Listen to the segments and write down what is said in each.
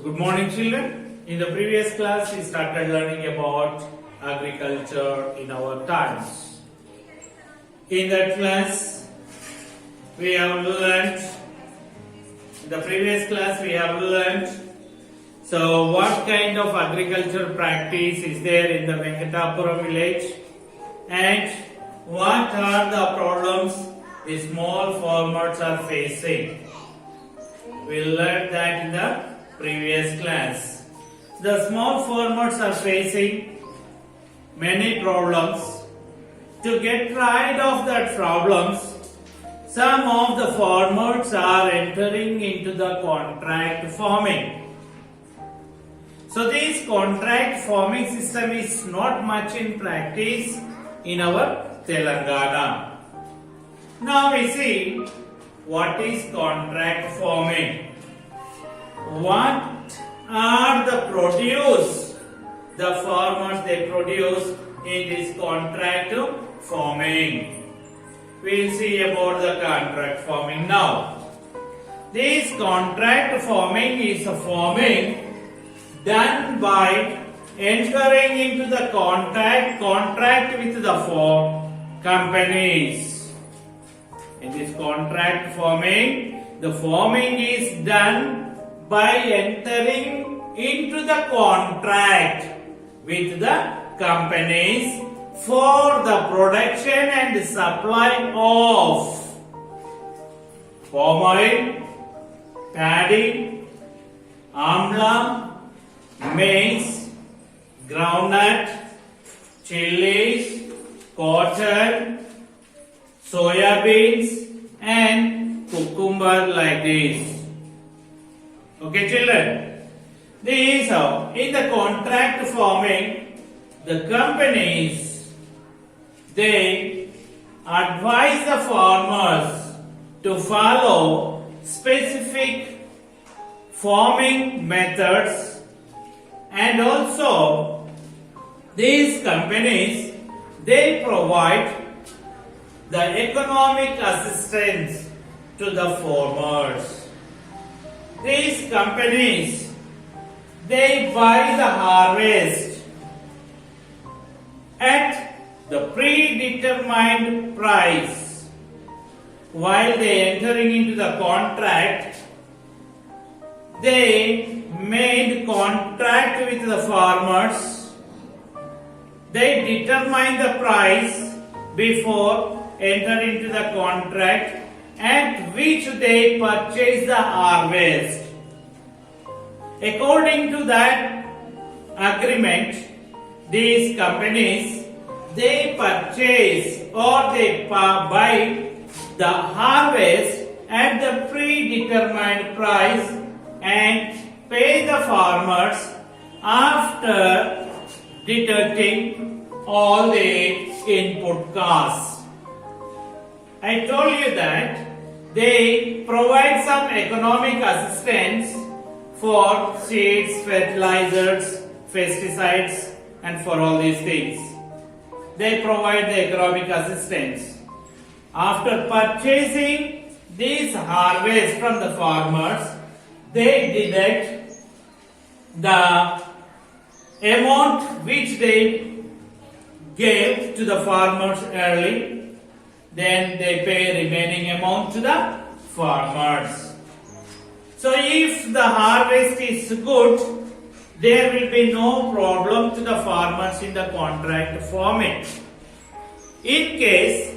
Good morning, children. In the previous class, we started learning about agriculture in our times. In that class, we have learned, so what kind of agriculture practice is there in the Venkatapuram village and what are the problems the small farmers are facing. We learned that in the previous class. The small farmers are facing many problems. To get rid of that problems, some of the farmers are entering into the contract farming. So this contract farming system is not much in practice in our Telangana. Now we see what is contract farming. What are the produce the farmers they produce in this contract farming? We will see about the contract farming now. This contract farming is a farming done by entering into the contract with the farm companies. In this contract farming, the farming is done by entering into the contract with the companies for the production and supply of palm oil, paddy, amla, maize, groundnut, chilies, cotton, soya beans and cucumber like this. Okay, children. This is how in the contract farming, the companies they advise the farmers to follow specific farming methods, and also these companies they provide the economic assistance to the farmers. These companies they buy the harvest at the predetermined price. While they entering into the contract, they made contract with the farmers. They determine the price before entering into the contract at which they purchase the harvest. According to that agreement, these companies they purchase or they buy the harvest at the predetermined price and pay the farmers after deducting all the input costs. I told you that they provide some economic assistance for seeds, fertilizers, pesticides and for all these things. They provide the economic assistance. After purchasing this harvest from the farmers, they deduct the amount which they gave to the farmers early. Then they pay remaining amount to the farmers. So if the harvest is good, there will be no problem to the farmers in the contract farming. In case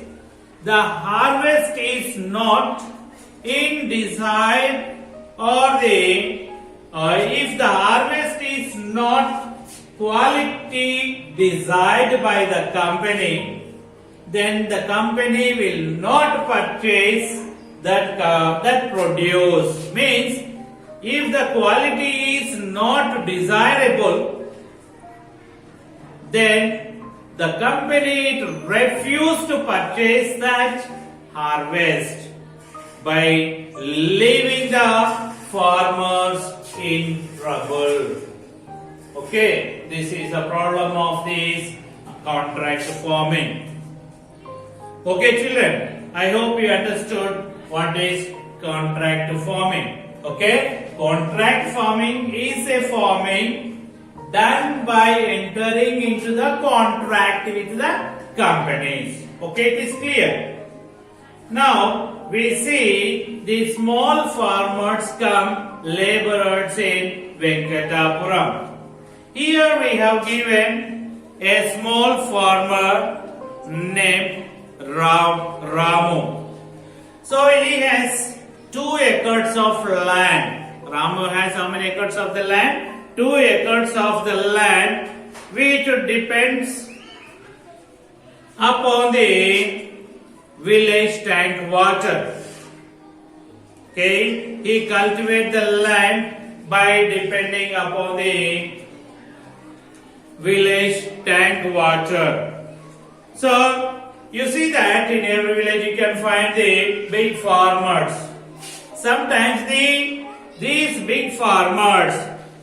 the harvest is not in desired if the harvest is not quality desired by the company, then the company will not purchase that produce. Means if the quality is not desirable, then the company refuse to purchase that harvest by leaving the farmers in trouble. Okay, this is the problem of this contract farming. Okay, children, I hope you understood what is contract farming. Okay. Contract farming is a farming done by entering into the contract with the companies. Okay, it is clear. Now we see the small farmers come laborers in Venkatapuram. Here we have given a small farmer named Ramu. So he has 2 acres of land. Ramu has how many acres of the land? 2 acres of the land, which depends upon the village tank water. Okay, he cultivates the land by depending upon the village tank water. So you see that in every village you can find the big farmers. Sometimes these big farmers,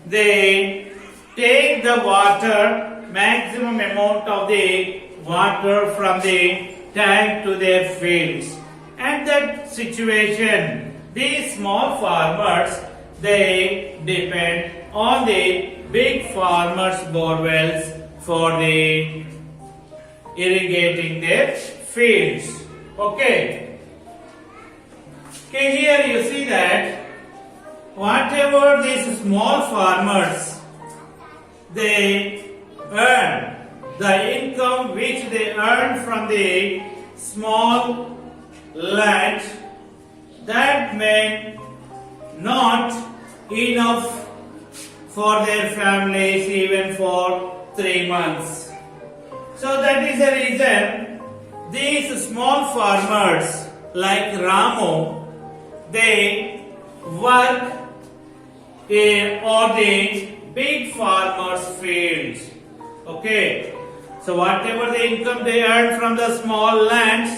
they take the water, maximum amount of the water from the tank to their fields. And that situation, these small farmers, they depend on the big farmers' borewells for the irrigating their fields. Okay. Okay, here you see that whatever these small farmers, they earn, the income which they earn from the small land, that may not enough for their families even for 3 months. So that is the reason these small farmers like Ramu, they work on the big farmers' fields. Okay. So whatever the income they earn from the small lands,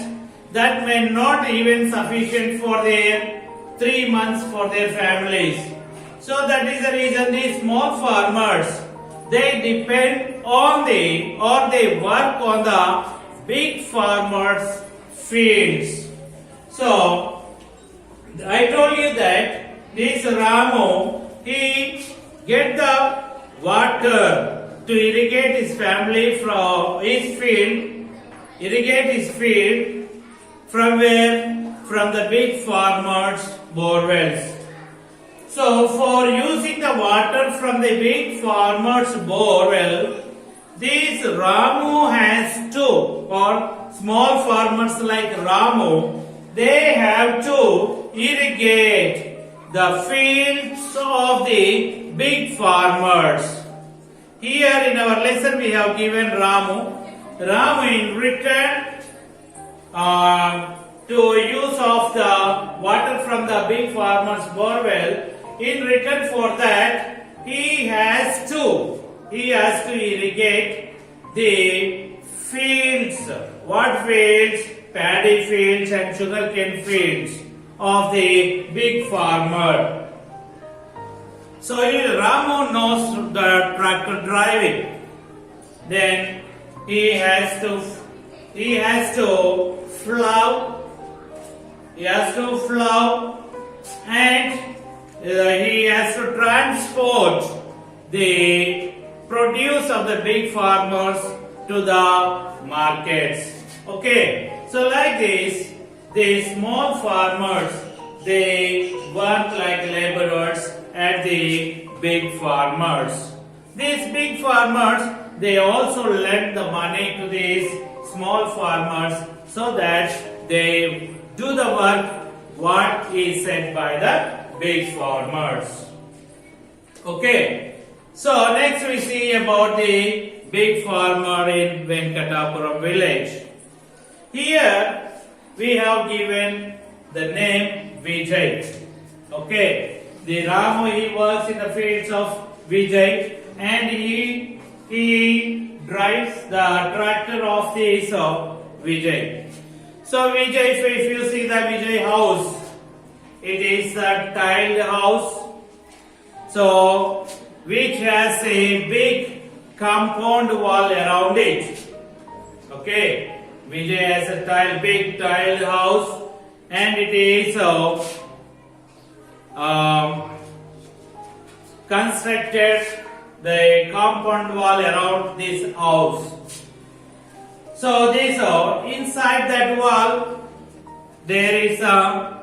that may not even sufficient for their 3 months for their families. So that is the reason these small farmers, they depend on they work on the big farmers' fields. So I told you that this Ramu, he get the water to irrigate his family from his field, from where? From the big farmers' borewells. So for using the water from the big farmers' borewell, this Ramu has to, or small farmers like Ramu, they have to irrigate the fields of the big farmers. Here in our lesson we have given Ramu. Ramu in return to use of the water from the big farmer's borewell, in return for that he has to irrigate the fields. What fields? Paddy fields and sugarcane fields of the big farmer. So Ramu knows the tractor driving. Then he has to plow. And he has to transport the produce of the big farmers to the markets. Okay, so like this, the small farmers, they work like laborers at the big farmers. These big farmers, they also lend the money to these small farmers so that they do the work what is said by the big farmers. Okay, so next we see about the big farmer in Venkatapuram village. Here we have given the name Vijay. Okay, the Ramu, he works in the fields of Vijay and he drives the tractor of this Vijay. So Vijay, if you see the Vijay house, it is a tiled house, so which has a big compound wall around it. Okay, Vijay has a big tiled house, and it is constructed the compound wall around this house. So this inside that wall there is a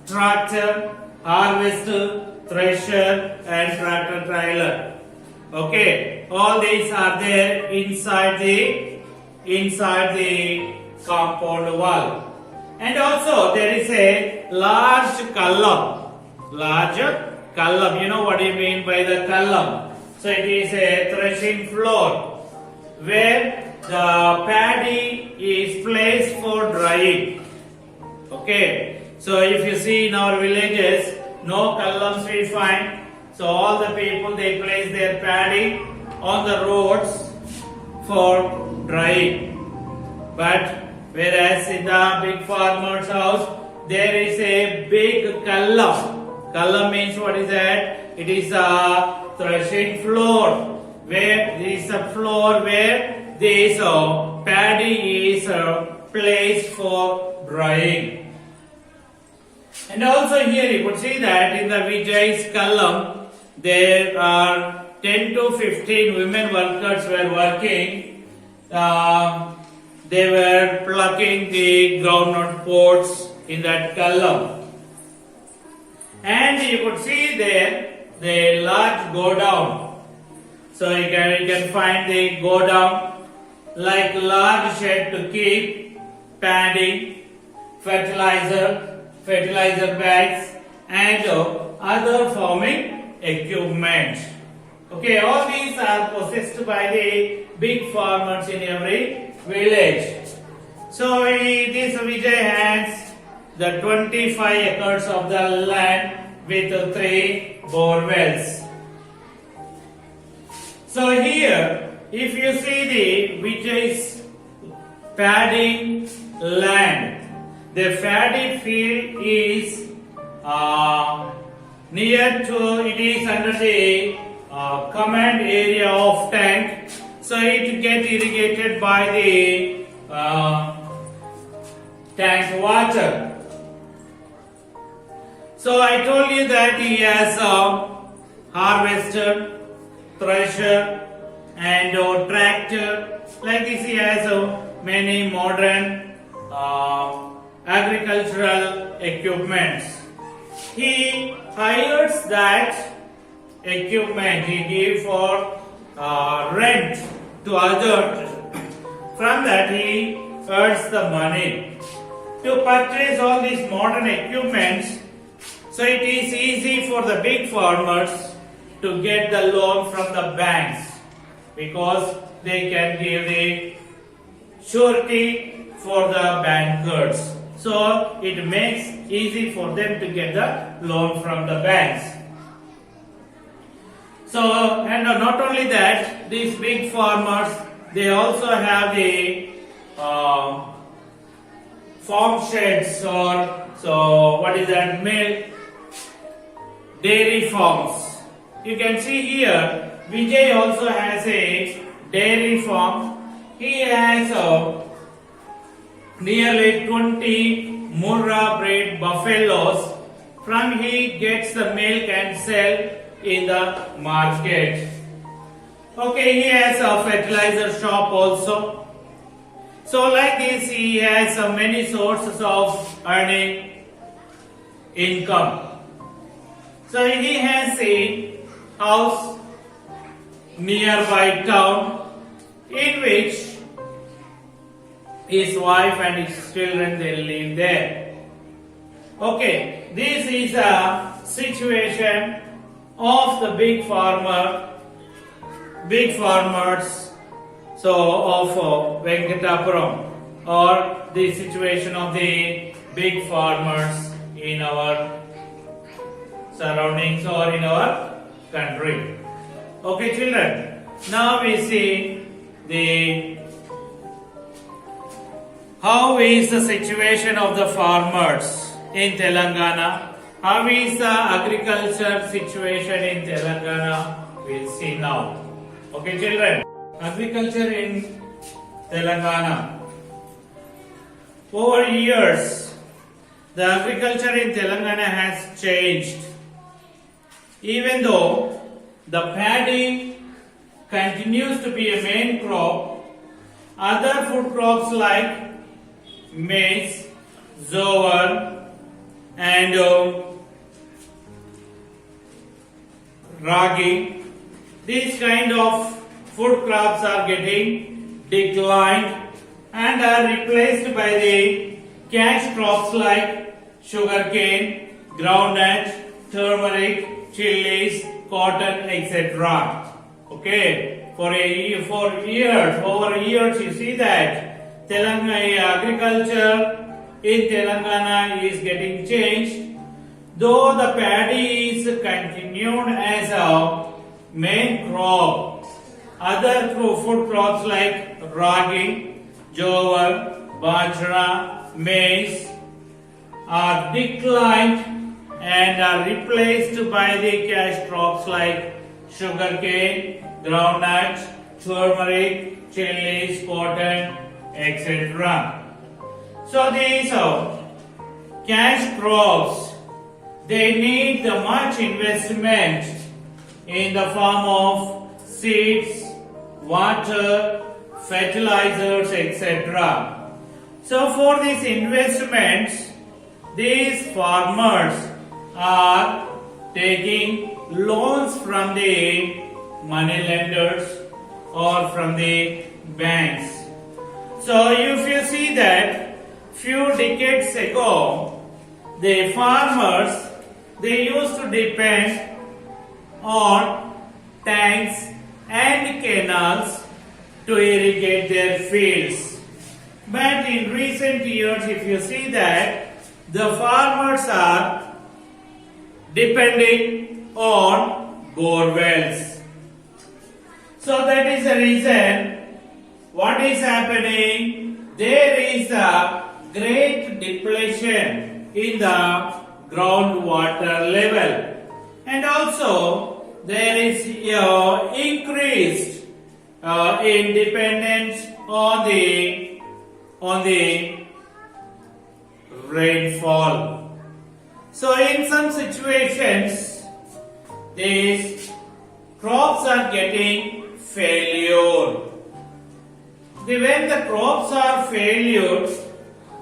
tractor, harvester, thresher and tractor trailer. Okay, all these are there inside the compound wall. And also there is a large column. You know what I mean by the column. So it is a threshing floor where the paddy is placed for drying. Okay, so if you see in our villages, no columns we find. So all the people they place their paddy on the roads for drying. But whereas in the big farmer's house, there is a big column. Column means what is that? It is a threshing floor. Where there is a floor where this paddy is placed for drying. And also here you could see that in the Vijay's column, there are 10 to 15 women workers were working. They were plucking the groundnut pods in that column. And you could see there the large go down. So you can find the go down like large shed to keep paddy, fertilizer bags and other farming equipment. Okay, all these are possessed by the big farmers in every village. So this Vijay has the 25 acres of the land with 3 bore wells. So here, if you see the Vijay's paddy land, the paddy field is near to, it is under the command area of tank, so it gets irrigated by the tank water. So I told you that he has a harvester, thresher and tractor. Like this he has many modern agricultural equipments. He hires that equipment, he gives for rent to others. From that he earns the money. To purchase all these modern equipments, so it is easy for the big farmers to get the loan from the banks because they can give the surety for the bankers. So it makes easy for them to get the loan from the banks. So, and not only that, these big farmers, they also have the farm sheds or, so what is that, milk, dairy farms. You can see here, Vijay also has a dairy farm. He has nearly 20 Murrah bred buffaloes. From he gets the milk and sell in the market. Okay, he has a fertilizer shop also. So like this, he has many sources of earning income. So he has a house nearby town in which his wife and his children they live there. Okay, this is a situation of the big farmers, so of Venkatapuram, or the situation of the big farmers in our surroundings or in our country. Okay, children, now we see the how is the situation of the farmers in Telangana. How is the agriculture situation in Telangana? We'll see now. Okay, children. Agriculture in Telangana. Over years, the agriculture in Telangana has changed. Even though the paddy continues to be a main crop. Other food crops like maize, jowar, and ragi, these kind of food crops are getting declined and are replaced by the cash crops like sugarcane, groundnut, turmeric, chilies, cotton, etc. Okay, for years, over years, you see that Telangana agriculture in Telangana is getting changed. Though the paddy is continued as a main crop, other food crops like ragi, jowar, bajra, maize are declined and are replaced by the cash crops like sugarcane, groundnut, turmeric, chilies, cotton, etc. So these cash crops, they need the much investment in the form of seeds, water, fertilizers, etc. So for these investments, these farmers are taking loans from the money lenders or from the banks. So if you see that few decades ago, the farmers, they used to depend on tanks and canals to irrigate their fields. But in recent years, if you see that the farmers are depending on bore wells. So that is the reason what is happening. There is a great depletion in the groundwater level, and also there is increased in dependence on the rainfall. So in some situations, these crops are getting failure. When the crops are failure,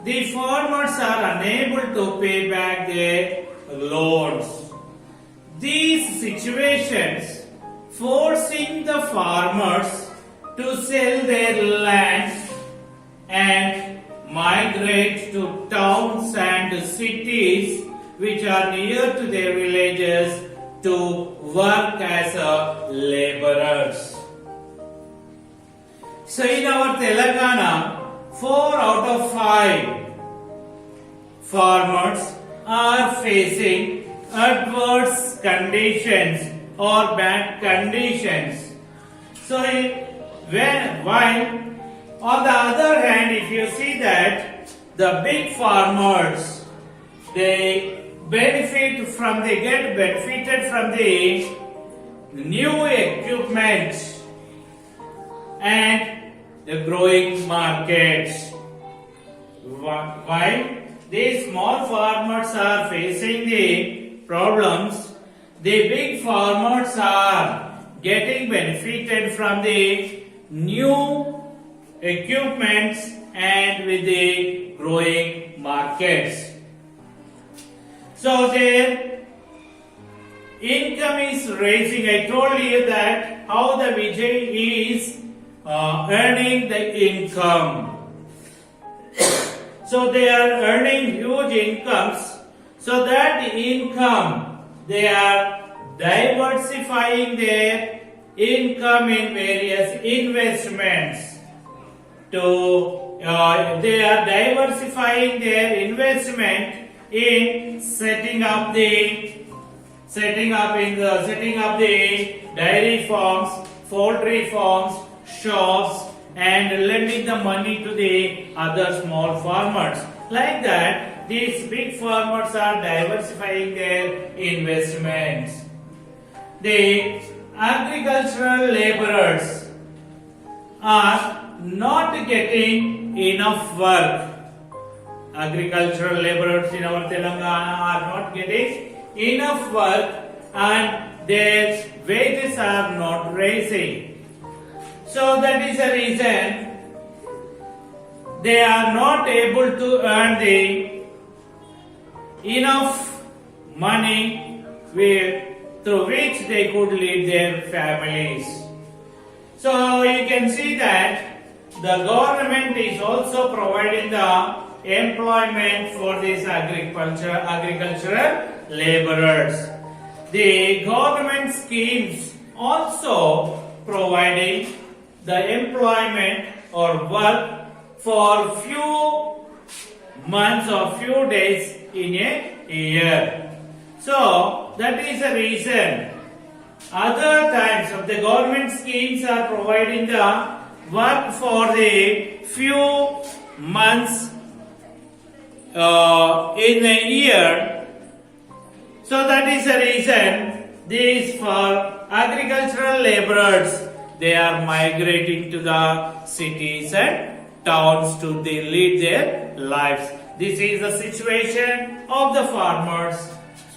the farmers are unable to pay back their loans. These situations forcing the farmers to sell their lands and migrate to towns and cities which are near to their villages to work as laborers. So in our Telangana, 4 out of 5 farmers are facing adverse conditions or bad conditions. So while on the other hand, if you see that the big farmers, they get benefited from the new equipment and the growing markets. While these small farmers are facing the problems, the big farmers are getting benefited from the new equipments and with the growing markets. So their income is rising. I told you that how the Vijay is earning the income. So they are earning huge incomes. So that income, they are diversifying their income in various investments. They are diversifying their investment in setting up the dairy farms, poultry farms, shops, and lending the money to the other small farmers. Like that, these big farmers are diversifying their investments. The agricultural laborers are not getting enough work. Agricultural laborers in our Telangana are not getting enough work, and their wages are not rising. So that is the reason they are not able to earn the enough money through which they could lead their families. So you can see that the government is also providing the employment for these agricultural laborers. The government schemes also providing the employment or work for few months or few days in a year. So that is the reason other times of the government schemes are providing the work for the few months in a year. So that is the reason these for agricultural laborers, they are migrating to the cities and towns to lead their lives. This is the situation of the farmers,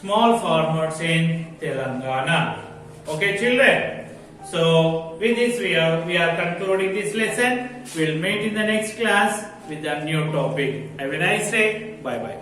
small farmers in Telangana. Okay, children. So with this we are concluding this lesson. We'll meet in the next class with a new topic. Have a nice day. Bye bye.